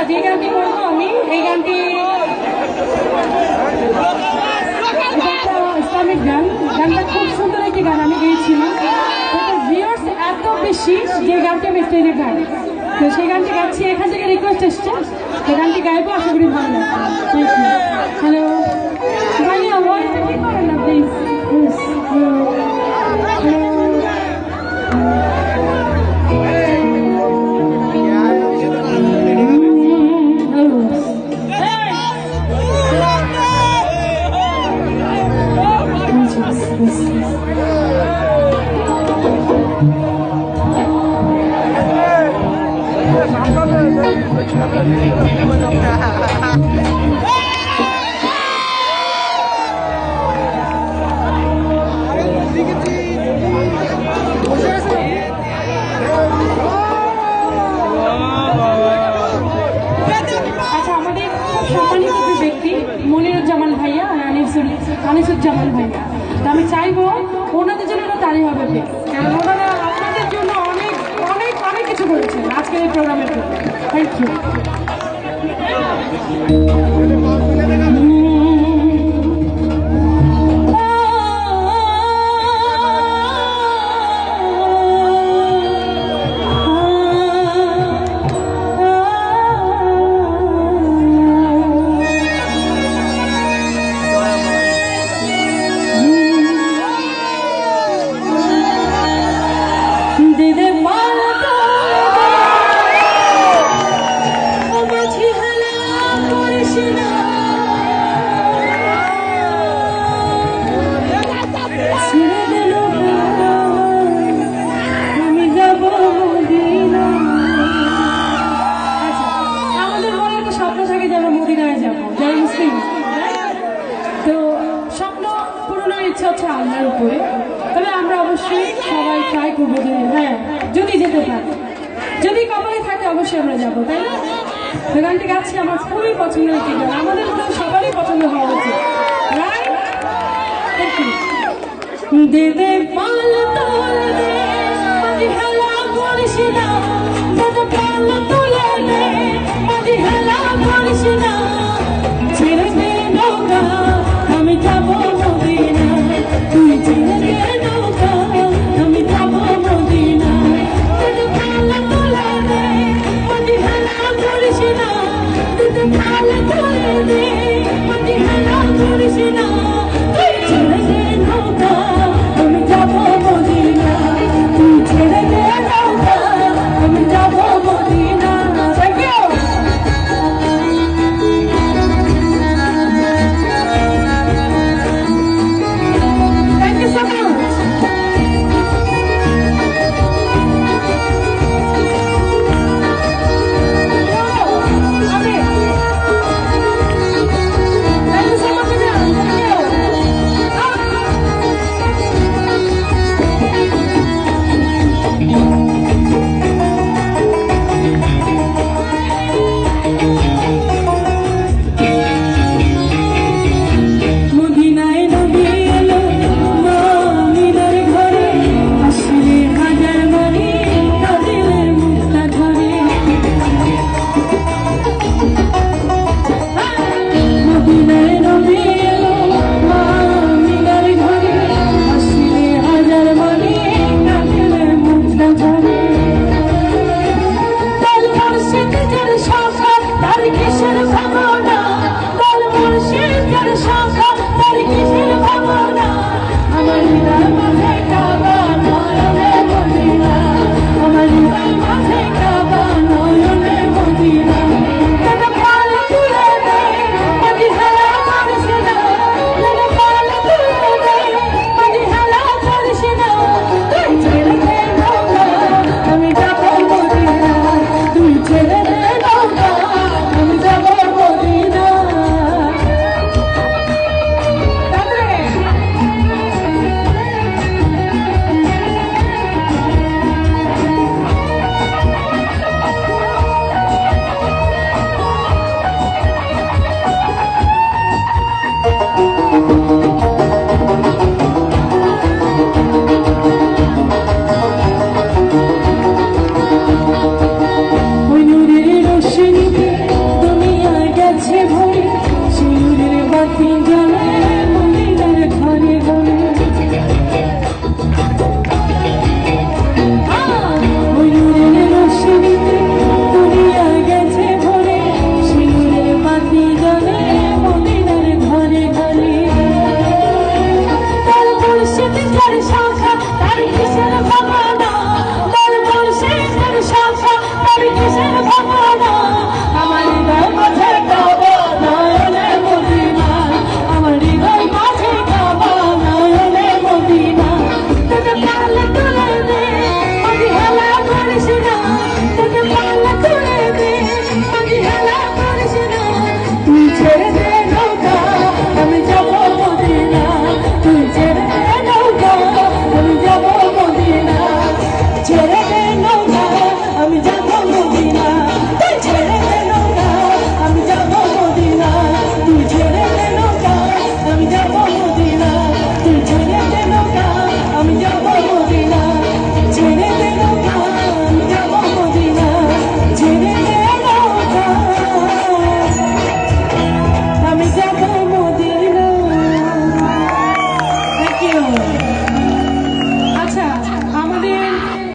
যে গানটি করবো আমি এই গানটি ইসলামিক গান। গানটা খুব সুন্দর একটি গান আমি গেয়েছিলাম, ভিউয়ার্স এত বেশি যে গানটি আমি স্টেজে গাই, তো সেই গানটি গাচ্ছি। এখান থেকে রিকোয়েস্ট এসছে, সেই গানটি গাইবো, আশা করি ভালো লাগবে। Thank you. হ্যালো ভাইয়া, ভয়েসটা ঠিক করেন না প্লিজ। মনিরুজ্জামান ভাইয়া আর আনিসুজ্জামান ভাইয়া, তো আমি চাইবো ওনাদের জন্য তারই হবে, কারণ ওনারা আপনাদের জন্য অনেক অনেক অনেক কিছু করেছেন আজকের এই প্রোগ্রামের জন্য। Thank you. আল্লাহর উপরে, তবে আমরা অবশ্যই সবাই ট্রাই করবো যে হ্যাঁ যদি যেতে পারি, যদি কপালে থাকে অবশ্যই আমরা যাবো, তাই না? গানটি গাচ্ছি, আমার খুবই পছন্দের একটি গান, আমাদের তো সবারই পছন্দ হওয়া উচিত। দে দে পাল তোলে দে মাঝি হেলা করিস না, দে দে পাল তোলে দে মাঝি হেলা করিস না, ছেড়ে দে নৌকা আমি যাবো মদিনা, তুই ছেড়ে দে নৌকা আমি যাবো মদিনা, দে দে পাল তোলে দে মাঝি হেলা করিস না, দে দে পাল তোলে দে মাঝি হেলা করিস না, তুই ছেড়ে দে নৌকা আমি যাবো মদিনা, তুই ছেড়ে দে নৌকা আমি যাবো মদিনা। Show